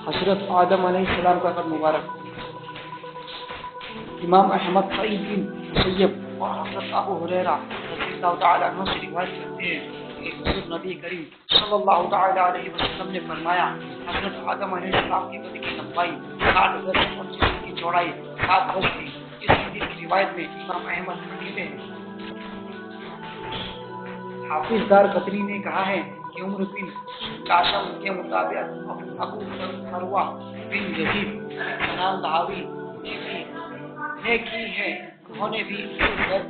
حضرت آدم علیہ السلام کا قد مبارک۔ امام احمد سعید بن مسیب اور حضرت ابو ہریرہ رضی اللہ تعالیٰ عنہ سے روایت کرتے ہیں کہ حضور نبی کریم صلی اللہ تعالیٰ علیہ وسلم نے فرمایا، حضرت آدم علیہ السلام کی بدن کی لمبائی 60 گز اور جسم کی چوڑائی 7 گز تھی۔ اس حدیث کی روایت میں امام احمد حکیم ہیں۔ حافظ دار قطنی نے کہا ہے کہ عمر بن قاسم کے مطابق ابو فروہ بن یزید سنان دہاوی نے کی ہے، انہوں نے بھی زید بن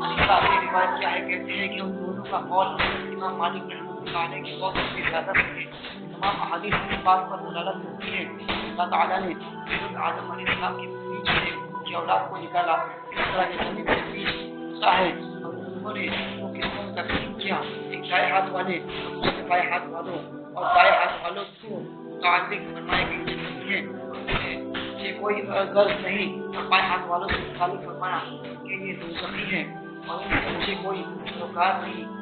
انیسہ سے روایت کیا ہے، کہتے ہیں کہ ان دونوں کا قول امام مالک رحمۃ اللہ علیہ کی بہت سے زیادہ ہے۔ تمام احادیث اس بات پر دلالت کرتی ہے کہ اللہ تعالیٰ نے حضرت آدم علیہ السلام کے بیچ سے ان کی اولاد کو نکالا۔ اس طرح کے زمین سے بیچ ہوتا ہے اور انہوں نے وہ قسموں میں تقسیم کیا، ایک دائیں ہاتھ والے دوسرے بائیں ہاتھ والوں، اور دائیں ہاتھ والوں کو متعلق فرمایا کہ یہ کوئی غرض نہیں، اور بائیں ہاتھ والوں سے متعلق فرمایا کہ یہ دوزخی ہے اور ان سے مجھے کوئی سروکار نہیں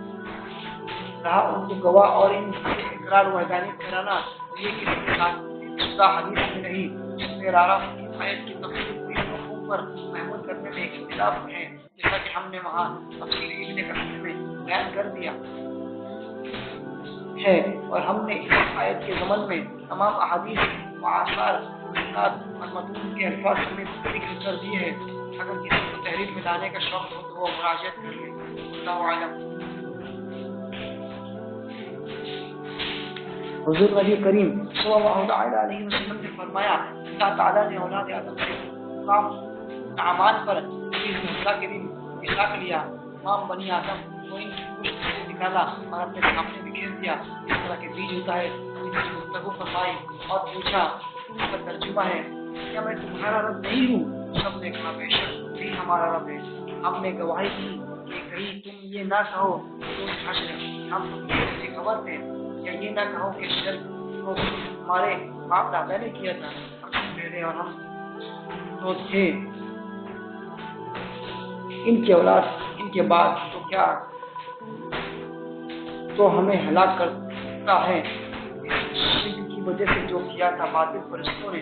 رہا ان کو گواہ اور ان سے اقرار وحدانیت کرانا۔ یہ کسی کے ساتھ شدہ حدیث میں نہیں۔ اس میں رارا کی آیت کی تفصیل اس مفہوم پر محمول کرنے میں اختلاف ہے، جیسا کہ ہم نے وہاں تفصیل ابن کثیر میں بیان کر دیا ہے، اور ہم نے اس آیت کے ضمن میں تمام احادیث و آثار اور متون کے الفاظ سمیت ذکر کر دیے ہیں۔ اگر کسی کو تحریر میں لانے کا شوق ہو تو وہ مراجعت کر لے۔ اللہ عالم۔ حضور نبی کریم صلی اللہ علیہ وسلم نے فرمایا، اللہ تعالیٰ نے اولاد آدم سے نعمان پر حصہ کے دن مساق لیا۔ تمام بنی آدم کو ان کی پشت سے نکالا اور اپنے سامنے بکھیر دیا۔ اس طرح کے بیج ہوتا ہے۔ ان کی گفتگو فرمائی اور پوچھا، اس کا ترجمہ ہے، کیا میں تمہارا رب نہیں ہوں؟ سب نے کہا، بے شک بھی ہمارا رب ہے۔ ہم نے گواہی کی کہ کہیں تم یہ نہ کہو روز حشر ہم تمہیں خبر تھے، یا یہ نہ کہو کہ شرک کو ہمارے باپ دادا نے کیا تھا، ہم سے پہلے اور ہم تو تھے ان کے اولاد ان کے بعد، تو کیا تو ہمیں ہلاک کرتا ہے اس شرک کی وجہ سے جو کیا تھا باطل پرستوں نے۔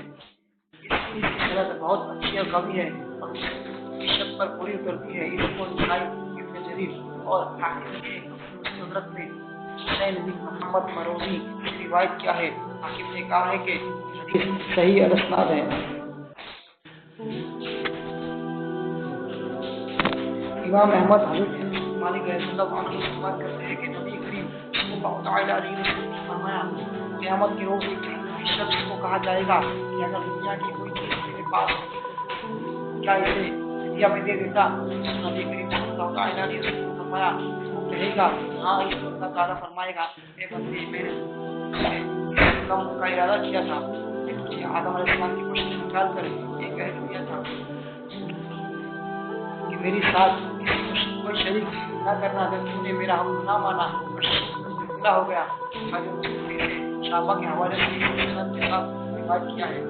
اس کی صورت بہت اچھی اور قوی ہے اور اس شک پر پوری اترتی ہے۔ اس کو نسائی ابن جریر اور حاکم نے مستدرک میں حسین بن محمد مروزی کی روایت کیا ہے۔ حاکم نے کہا ہے کہ حدیث صحیح الاسناد ہے۔ امام احمد حضرت مالک رضی اللہ عنہ سے روایت کرتے ہیں کہ نبی کریم صلی اللہ تعالیٰ علیہ وسلم نے فرمایا، قیامت کے روز ایک شخص کو کہا جائے گا کہ اگر دنیا کی کوئی چیز میرے پاس کیا اسے ہدیہ میں دے دیتا؟ نبی کریم صلی اللہ تعالیٰ علیہ وسلم نے فرمایا، وہ کہے گا ہاں، اس پر اللہ تعالیٰ فرمائے گا، اے بندے، میں نے کم کا ارادہ کیا تھا، تجھے آدم علیہ السلام کی پشت سے نکال کر یہ کہہ دیا تھا کہ میری ساتھ کوئی شریک نہ کرنا، اگر تم نے میرا حکم نہ مانا اور شرک ہو گیا۔ شعبہ کے حوالے سے کے ساتھ روایت کیا ہے۔